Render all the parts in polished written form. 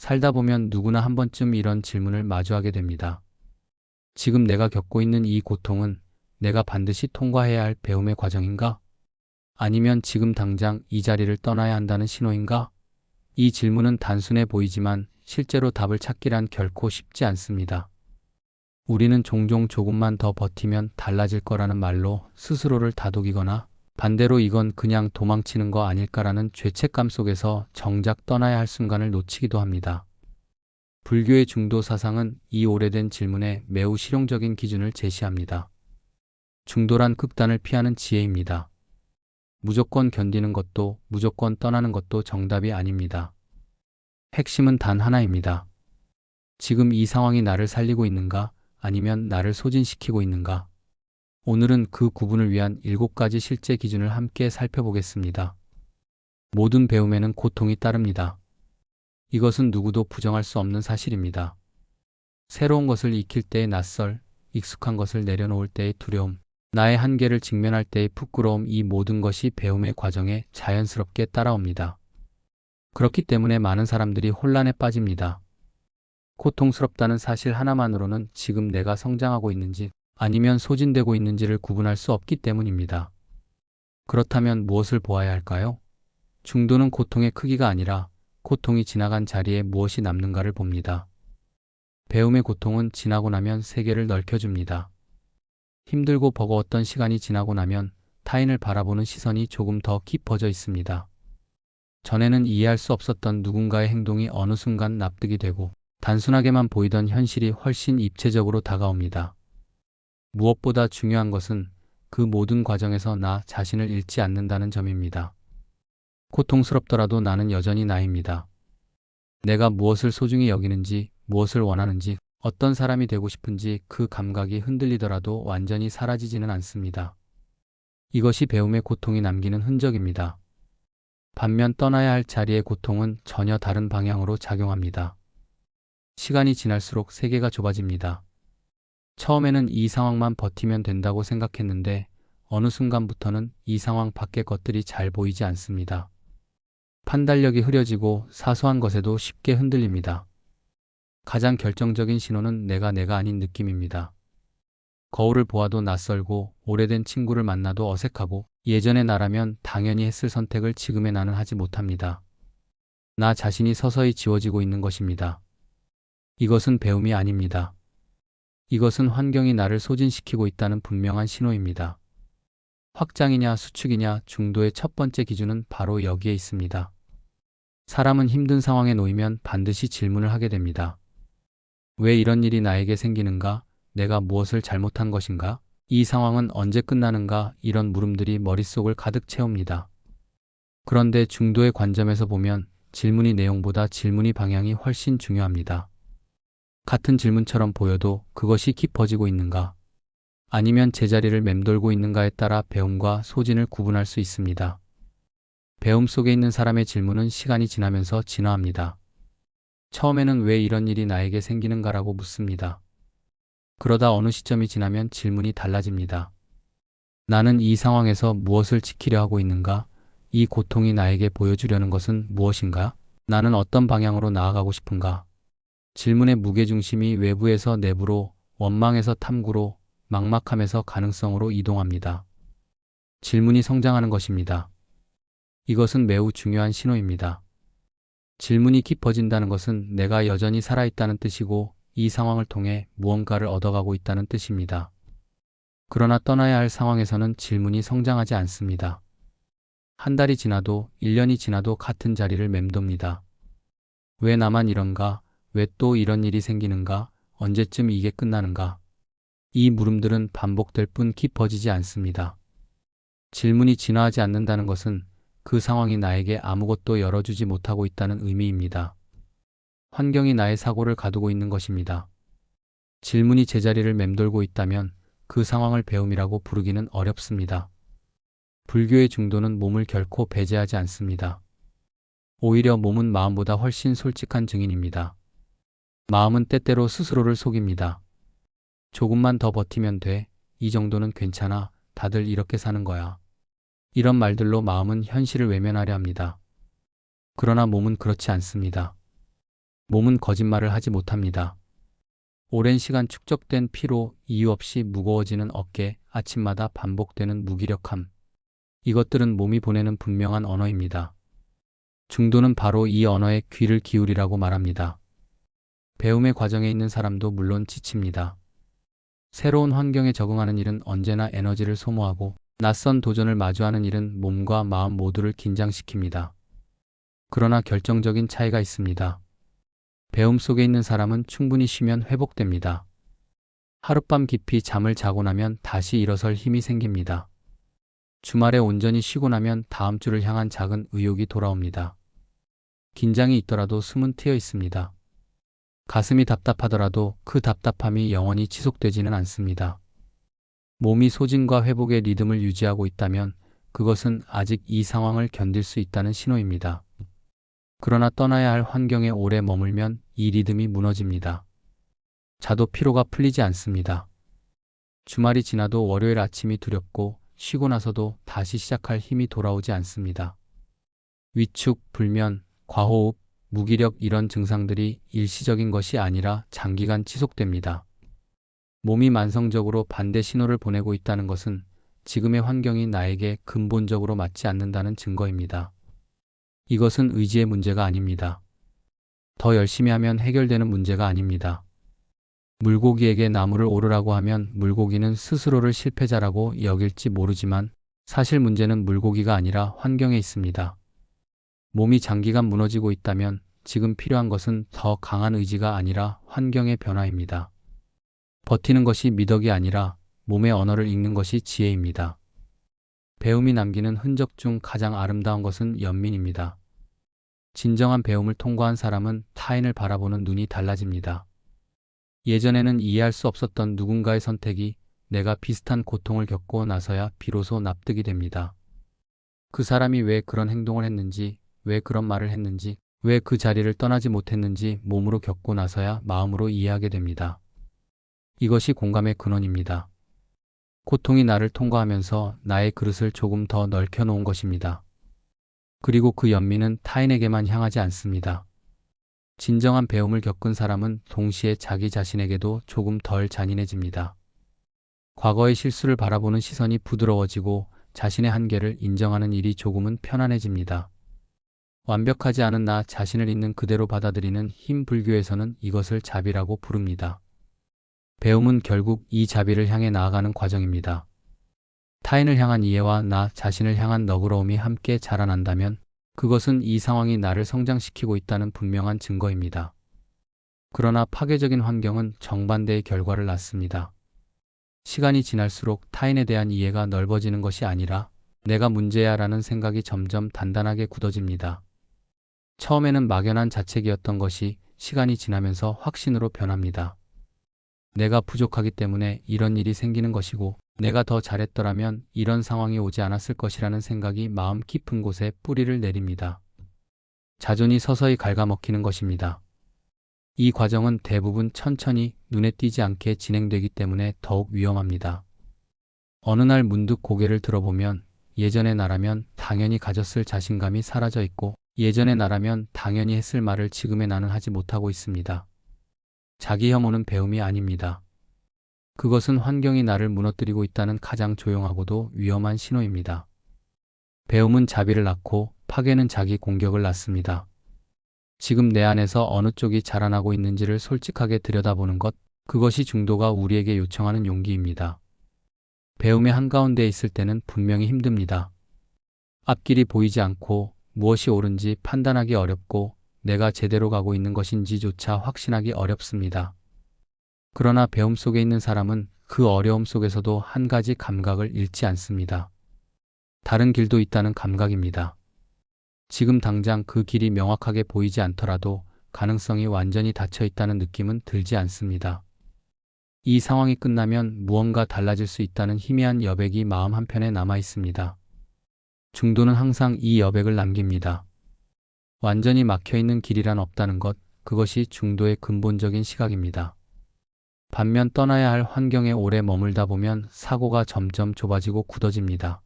살다 보면 누구나 한 번쯤 이런 질문을 마주하게 됩니다. 지금 내가 겪고 있는 이 고통은 내가 반드시 통과해야 할 배움의 과정인가? 아니면 지금 당장 이 자리를 떠나야 한다는 신호인가? 이 질문은 단순해 보이지만 실제로 답을 찾기란 결코 쉽지 않습니다. 우리는 종종 조금만 더 버티면 달라질 거라는 말로 스스로를 다독이거나 반대로 이건 그냥 도망치는 거 아닐까라는 죄책감 속에서 정작 떠나야 할 순간을 놓치기도 합니다. 불교의 중도 사상은 이 오래된 질문에 매우 실용적인 기준을 제시합니다. 중도란 극단을 피하는 지혜입니다. 무조건 견디는 것도 무조건 떠나는 것도 정답이 아닙니다. 핵심은 단 하나입니다. 지금 이 상황이 나를 살리고 있는가? 아니면 나를 소진시키고 있는가? 오늘은 그 구분을 위한 7가지 실제 기준을 함께 살펴보겠습니다. 모든 배움에는 고통이 따릅니다. 이것은 누구도 부정할 수 없는 사실입니다. 새로운 것을 익힐 때의 낯설, 익숙한 것을 내려놓을 때의 두려움, 나의 한계를 직면할 때의 부끄러움, 이 모든 것이 배움의 과정에 자연스럽게 따라옵니다. 그렇기 때문에 많은 사람들이 혼란에 빠집니다. 고통스럽다는 사실 하나만으로는 지금 내가 성장하고 있는지 아니면 소진되고 있는지를 구분할 수 없기 때문입니다. 그렇다면 무엇을 보아야 할까요? 중도는 고통의 크기가 아니라 고통이 지나간 자리에 무엇이 남는가를 봅니다. 배움의 고통은 지나고 나면 세계를 넓혀줍니다. 힘들고 버거웠던 시간이 지나고 나면 타인을 바라보는 시선이 조금 더 깊어져 있습니다. 전에는 이해할 수 없었던 누군가의 행동이 어느 순간 납득이 되고 단순하게만 보이던 현실이 훨씬 입체적으로 다가옵니다. 무엇보다 중요한 것은 그 모든 과정에서 나 자신을 잃지 않는다는 점입니다. 고통스럽더라도 나는 여전히 나입니다. 내가 무엇을 소중히 여기는지, 무엇을 원하는지, 어떤 사람이 되고 싶은지 그 감각이 흔들리더라도 완전히 사라지지는 않습니다. 이것이 배움의 고통이 남기는 흔적입니다. 반면 떠나야 할 자리의 고통은 전혀 다른 방향으로 작용합니다. 시간이 지날수록 세계가 좁아집니다. 처음에는 이 상황만 버티면 된다고 생각했는데 어느 순간부터는 이 상황 밖의 것들이 잘 보이지 않습니다. 판단력이 흐려지고 사소한 것에도 쉽게 흔들립니다. 가장 결정적인 신호는 내가 아닌 느낌입니다. 거울을 보아도 낯설고 오래된 친구를 만나도 어색하고 예전의 나라면 당연히 했을 선택을 지금의 나는 하지 못합니다. 나 자신이 서서히 지워지고 있는 것입니다. 이것은 배움이 아닙니다. 이것은 환경이 나를 소진시키고 있다는 분명한 신호입니다. 확장이냐 수축이냐 중도의 첫 번째 기준은 바로 여기에 있습니다. 사람은 힘든 상황에 놓이면 반드시 질문을 하게 됩니다. 왜 이런 일이 나에게 생기는가? 내가 무엇을 잘못한 것인가? 이 상황은 언제 끝나는가? 이런 물음들이 머릿속을 가득 채웁니다. 그런데 중도의 관점에서 보면 질문이 내용보다 질문이 방향이 훨씬 중요합니다. 같은 질문처럼 보여도 그것이 깊어지고 있는가? 아니면 제자리를 맴돌고 있는가에 따라 배움과 소진을 구분할 수 있습니다. 배움 속에 있는 사람의 질문은 시간이 지나면서 진화합니다. 처음에는 왜 이런 일이 나에게 생기는가라고 묻습니다. 그러다 어느 시점이 지나면 질문이 달라집니다. 나는 이 상황에서 무엇을 지키려 하고 있는가? 이 고통이 나에게 보여주려는 것은 무엇인가? 나는 어떤 방향으로 나아가고 싶은가? 질문의 무게중심이 외부에서 내부로, 원망에서 탐구로, 막막함에서 가능성으로 이동합니다. 질문이 성장하는 것입니다. 이것은 매우 중요한 신호입니다. 질문이 깊어진다는 것은 내가 여전히 살아있다는 뜻이고 이 상황을 통해 무언가를 얻어가고 있다는 뜻입니다. 그러나 떠나야 할 상황에서는 질문이 성장하지 않습니다. 한 달이 지나도 1년이 지나도 같은 자리를 맴돕니다. 왜 나만 이런가? 왜 또 이런 일이 생기는가? 언제쯤 이게 끝나는가? 이 물음들은 반복될 뿐 깊어지지 않습니다. 질문이 진화하지 않는다는 것은 그 상황이 나에게 아무것도 열어주지 못하고 있다는 의미입니다. 환경이 나의 사고를 가두고 있는 것입니다. 질문이 제자리를 맴돌고 있다면 그 상황을 배움이라고 부르기는 어렵습니다. 불교의 중도는 몸을 결코 배제하지 않습니다. 오히려 몸은 마음보다 훨씬 솔직한 증인입니다. 마음은 때때로 스스로를 속입니다. 조금만 더 버티면 돼. 이 정도는 괜찮아. 다들 이렇게 사는 거야. 이런 말들로 마음은 현실을 외면하려 합니다. 그러나 몸은 그렇지 않습니다. 몸은 거짓말을 하지 못합니다. 오랜 시간 축적된 피로, 이유 없이 무거워지는 어깨, 아침마다 반복되는 무기력함. 이것들은 몸이 보내는 분명한 언어입니다. 중도는 바로 이 언어에 귀를 기울이라고 말합니다. 배움의 과정에 있는 사람도 물론 지칩니다. 새로운 환경에 적응하는 일은 언제나 에너지를 소모하고 낯선 도전을 마주하는 일은 몸과 마음 모두를 긴장시킵니다. 그러나 결정적인 차이가 있습니다. 배움 속에 있는 사람은 충분히 쉬면 회복됩니다. 하룻밤 깊이 잠을 자고 나면 다시 일어설 힘이 생깁니다. 주말에 온전히 쉬고 나면 다음 주를 향한 작은 의욕이 돌아옵니다. 긴장이 있더라도 숨은 트여 있습니다. 가슴이 답답하더라도 그 답답함이 영원히 지속되지는 않습니다. 몸이 소진과 회복의 리듬을 유지하고 있다면 그것은 아직 이 상황을 견딜 수 있다는 신호입니다. 그러나 떠나야 할 환경에 오래 머물면 이 리듬이 무너집니다. 자도 피로가 풀리지 않습니다. 주말이 지나도 월요일 아침이 두렵고 쉬고 나서도 다시 시작할 힘이 돌아오지 않습니다. 위축, 불면, 과호흡, 무기력 이런 증상들이 일시적인 것이 아니라 장기간 지속됩니다. 몸이 만성적으로 반대 신호를 보내고 있다는 것은 지금의 환경이 나에게 근본적으로 맞지 않는다는 증거입니다. 이것은 의지의 문제가 아닙니다. 더 열심히 하면 해결되는 문제가 아닙니다. 물고기에게 나무를 오르라고 하면 물고기는 스스로를 실패자라고 여길지 모르지만 사실 문제는 물고기가 아니라 환경에 있습니다. 몸이 장기간 무너지고 있다면 지금 필요한 것은 더 강한 의지가 아니라 환경의 변화입니다. 버티는 것이 미덕이 아니라 몸의 언어를 읽는 것이 지혜입니다. 배움이 남기는 흔적 중 가장 아름다운 것은 연민입니다. 진정한 배움을 통과한 사람은 타인을 바라보는 눈이 달라집니다. 예전에는 이해할 수 없었던 누군가의 선택이 내가 비슷한 고통을 겪고 나서야 비로소 납득이 됩니다. 그 사람이 왜 그런 행동을 했는지, 왜 그런 말을 했는지, 왜 그 자리를 떠나지 못했는지 몸으로 겪고 나서야 마음으로 이해하게 됩니다. 이것이 공감의 근원입니다. 고통이 나를 통과하면서 나의 그릇을 조금 더 넓혀 놓은 것입니다. 그리고 그 연민은 타인에게만 향하지 않습니다. 진정한 배움을 겪은 사람은 동시에 자기 자신에게도 조금 덜 잔인해집니다. 과거의 실수를 바라보는 시선이 부드러워지고 자신의 한계를 인정하는 일이 조금은 편안해집니다. 완벽하지 않은 나 자신을 있는 그대로 받아들이는 힘 불교에서는 이것을 자비라고 부릅니다. 배움은 결국 이 자비를 향해 나아가는 과정입니다. 타인을 향한 이해와 나 자신을 향한 너그러움이 함께 자라난다면 그것은 이 상황이 나를 성장시키고 있다는 분명한 증거입니다. 그러나 파괴적인 환경은 정반대의 결과를 낳습니다. 시간이 지날수록 타인에 대한 이해가 넓어지는 것이 아니라 내가 문제야라는 생각이 점점 단단하게 굳어집니다. 처음에는 막연한 자책이었던 것이 시간이 지나면서 확신으로 변합니다. 내가 부족하기 때문에 이런 일이 생기는 것이고 내가 더 잘했더라면 이런 상황이 오지 않았을 것이라는 생각이 마음 깊은 곳에 뿌리를 내립니다. 자존이 서서히 갉아먹히는 것입니다. 이 과정은 대부분 천천히 눈에 띄지 않게 진행되기 때문에 더욱 위험합니다. 어느 날 문득 고개를 들어보면 예전의 나라면 당연히 가졌을 자신감이 사라져 있고 예전의 나라면 당연히 했을 말을 지금의 나는 하지 못하고 있습니다. 자기 혐오는 배움이 아닙니다. 그것은 환경이 나를 무너뜨리고 있다는 가장 조용하고도 위험한 신호입니다. 배움은 자비를 낳고 파괴는 자기 공격을 낳습니다. 지금 내 안에서 어느 쪽이 자라나고 있는지를 솔직하게 들여다보는 것, 그것이 중도가 우리에게 요청하는 용기입니다. 배움의 한가운데에 있을 때는 분명히 힘듭니다. 앞길이 보이지 않고 무엇이 옳은지 판단하기 어렵고 내가 제대로 가고 있는 것인지조차 확신하기 어렵습니다. 그러나 배움 속에 있는 사람은 그 어려움 속에서도 한 가지 감각을 잃지 않습니다. 다른 길도 있다는 감각입니다. 지금 당장 그 길이 명확하게 보이지 않더라도 가능성이 완전히 닫혀 있다는 느낌은 들지 않습니다. 이 상황이 끝나면 무언가 달라질 수 있다는 희미한 여백이 마음 한편에 남아 있습니다. 중도는 항상 이 여백을 남깁니다. 완전히 막혀있는 길이란 없다는 것, 그것이 중도의 근본적인 시각입니다. 반면 떠나야 할 환경에 오래 머물다 보면 사고가 점점 좁아지고 굳어집니다.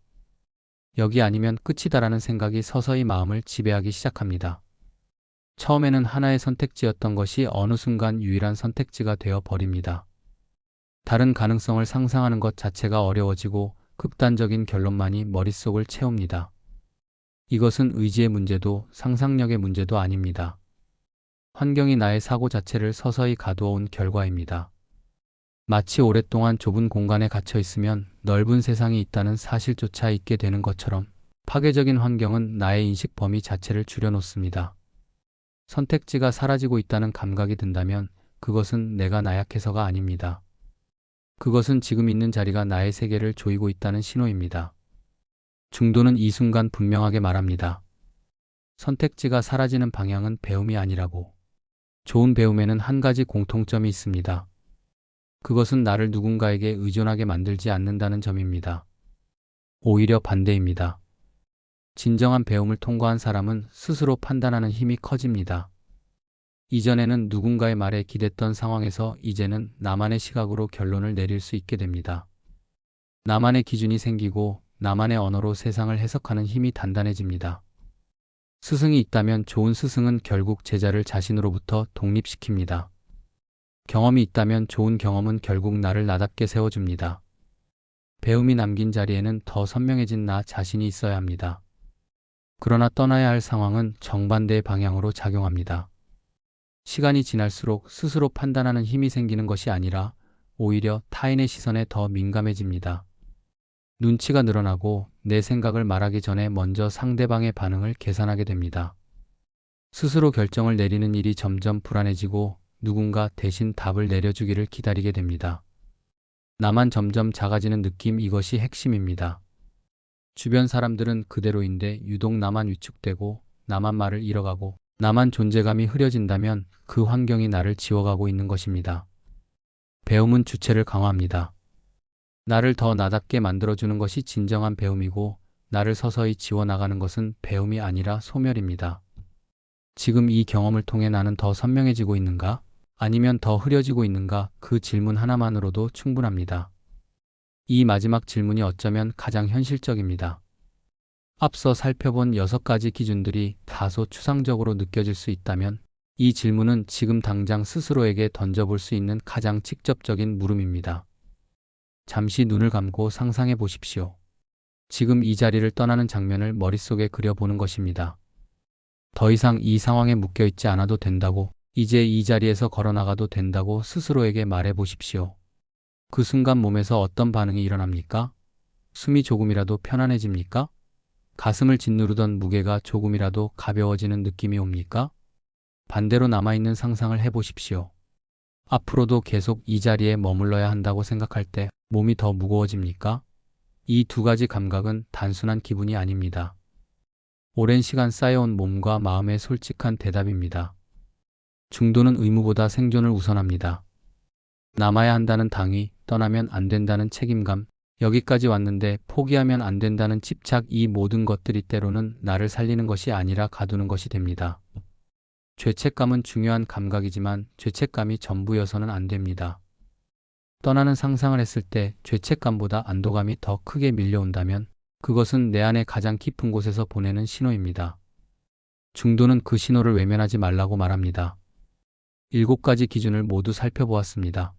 여기 아니면 끝이다라는 생각이 서서히 마음을 지배하기 시작합니다. 처음에는 하나의 선택지였던 것이 어느 순간 유일한 선택지가 되어 버립니다. 다른 가능성을 상상하는 것 자체가 어려워지고 극단적인 결론만이 머릿속을 채웁니다. 이것은 의지의 문제도 상상력의 문제도 아닙니다. 환경이 나의 사고 자체를 서서히 가두어 온 결과입니다. 마치 오랫동안 좁은 공간에 갇혀 있으면 넓은 세상이 있다는 사실조차 잊게 되는 것처럼 파괴적인 환경은 나의 인식 범위 자체를 줄여놓습니다. 선택지가 사라지고 있다는 감각이 든다면 그것은 내가 나약해서가 아닙니다. 그것은 지금 있는 자리가 나의 세계를 조이고 있다는 신호입니다. 중도는 이 순간 분명하게 말합니다. 선택지가 사라지는 방향은 배움이 아니라고. 좋은 배움에는 한 가지 공통점이 있습니다. 그것은 나를 누군가에게 의존하게 만들지 않는다는 점입니다. 오히려 반대입니다. 진정한 배움을 통과한 사람은 스스로 판단하는 힘이 커집니다. 이전에는 누군가의 말에 기댔던 상황에서 이제는 나만의 시각으로 결론을 내릴 수 있게 됩니다. 나만의 기준이 생기고 나만의 언어로 세상을 해석하는 힘이 단단해집니다. 스승이 있다면 좋은 스승은 결국 제자를 자신으로부터 독립시킵니다. 경험이 있다면 좋은 경험은 결국 나를 나답게 세워줍니다. 배움이 남긴 자리에는 더 선명해진 나 자신이 있어야 합니다. 그러나 떠나야 할 상황은 정반대의 방향으로 작용합니다. 시간이 지날수록 스스로 판단하는 힘이 생기는 것이 아니라 오히려 타인의 시선에 더 민감해집니다. 눈치가 늘어나고 내 생각을 말하기 전에 먼저 상대방의 반응을 계산하게 됩니다. 스스로 결정을 내리는 일이 점점 불안해지고 누군가 대신 답을 내려주기를 기다리게 됩니다. 나만 점점 작아지는 느낌, 이것이 핵심입니다. 주변 사람들은 그대로인데 유독 나만 위축되고 나만 말을 잃어가고 나만 존재감이 흐려진다면 그 환경이 나를 지워가고 있는 것입니다. 배움은 주체를 강화합니다. 나를 더 나답게 만들어주는 것이 진정한 배움이고 나를 서서히 지워나가는 것은 배움이 아니라 소멸입니다. 지금 이 경험을 통해 나는 더 선명해지고 있는가? 아니면 더 흐려지고 있는가? 그 질문 하나만으로도 충분합니다. 이 마지막 질문이 어쩌면 가장 현실적입니다. 앞서 살펴본 6가지 기준들이 다소 추상적으로 느껴질 수 있다면 이 질문은 지금 당장 스스로에게 던져볼 수 있는 가장 직접적인 물음입니다. 잠시 눈을 감고 상상해 보십시오. 지금 이 자리를 떠나는 장면을 머릿속에 그려보는 것입니다. 더 이상 이 상황에 묶여있지 않아도 된다고, 이제 이 자리에서 걸어나가도 된다고 스스로에게 말해 보십시오. 그 순간 몸에서 어떤 반응이 일어납니까? 숨이 조금이라도 편안해집니까? 가슴을 짓누르던 무게가 조금이라도 가벼워지는 느낌이 옵니까? 반대로 남아있는 상상을 해보십시오. 앞으로도 계속 이 자리에 머물러야 한다고 생각할 때 몸이 더 무거워집니까? 이 2가지 감각은 단순한 기분이 아닙니다. 오랜 시간 쌓여온 몸과 마음의 솔직한 대답입니다. 중도는 의무보다 생존을 우선합니다. 남아야 한다는 당위, 떠나면 안 된다는 책임감, 여기까지 왔는데 포기하면 안 된다는 집착, 이 모든 것들이 때로는 나를 살리는 것이 아니라 가두는 것이 됩니다. 죄책감은 중요한 감각이지만 죄책감이 전부여서는 안 됩니다. 떠나는 상상을 했을 때 죄책감보다 안도감이 더 크게 밀려온다면 그것은 내 안의 가장 깊은 곳에서 보내는 신호입니다. 중도는 그 신호를 외면하지 말라고 말합니다. 7가지 기준을 모두 살펴보았습니다.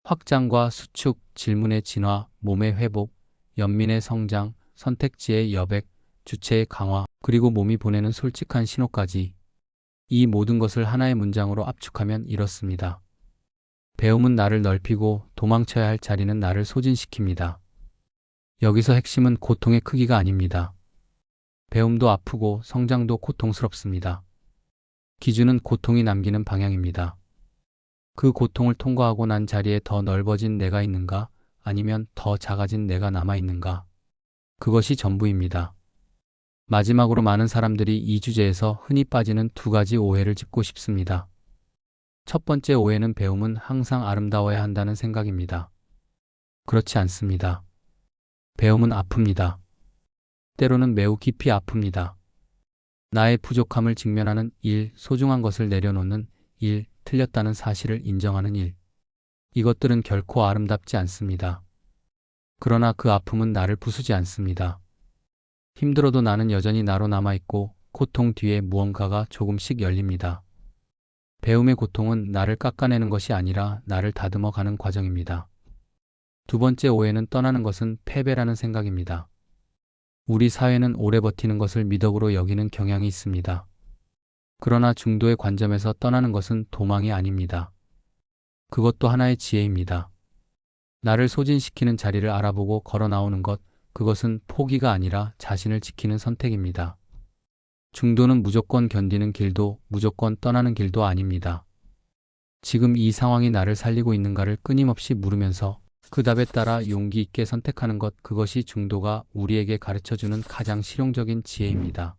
확장과 수축, 질문의 진화, 몸의 회복, 연민의 성장, 선택지의 여백, 주체의 강화, 그리고 몸이 보내는 솔직한 신호까지. 이 모든 것을 하나의 문장으로 압축하면 이렇습니다. 배움은 나를 넓히고 도망쳐야 할 자리는 나를 소진시킵니다. 여기서 핵심은 고통의 크기가 아닙니다. 배움도 아프고 성장도 고통스럽습니다. 기준은 고통이 남기는 방향입니다. 그 고통을 통과하고 난 자리에 더 넓어진 내가 있는가? 아니면 더 작아진 내가 남아있는가? 그것이 전부입니다. 마지막으로 많은 사람들이 이 주제에서 흔히 빠지는 2가지 오해를 짚고 싶습니다. 첫 번째 오해는 배움은 항상 아름다워야 한다는 생각입니다. 그렇지 않습니다. 배움은 아픕니다. 때로는 매우 깊이 아픕니다. 나의 부족함을 직면하는 일, 소중한 것을 내려놓는 일, 틀렸다는 사실을 인정하는 일. 이것들은 결코 아름답지 않습니다. 그러나 그 아픔은 나를 부수지 않습니다. 힘들어도 나는 여전히 나로 남아있고 고통 뒤에 무언가가 조금씩 열립니다. 배움의 고통은 나를 깎아내는 것이 아니라 나를 다듬어 가는 과정입니다. 두 번째 오해는 떠나는 것은 패배라는 생각입니다. 우리 사회는 오래 버티는 것을 미덕으로 여기는 경향이 있습니다. 그러나 중도의 관점에서 떠나는 것은 도망이 아닙니다. 그것도 하나의 지혜입니다. 나를 소진시키는 자리를 알아보고 걸어 나오는 것, 그것은 포기가 아니라 자신을 지키는 선택입니다. 중도는 무조건 견디는 길도 무조건 떠나는 길도 아닙니다. 지금 이 상황이 나를 살리고 있는가를 끊임없이 물으면서 그 답에 따라 용기 있게 선택하는 것, 그것이 중도가 우리에게 가르쳐주는 가장 실용적인 지혜입니다.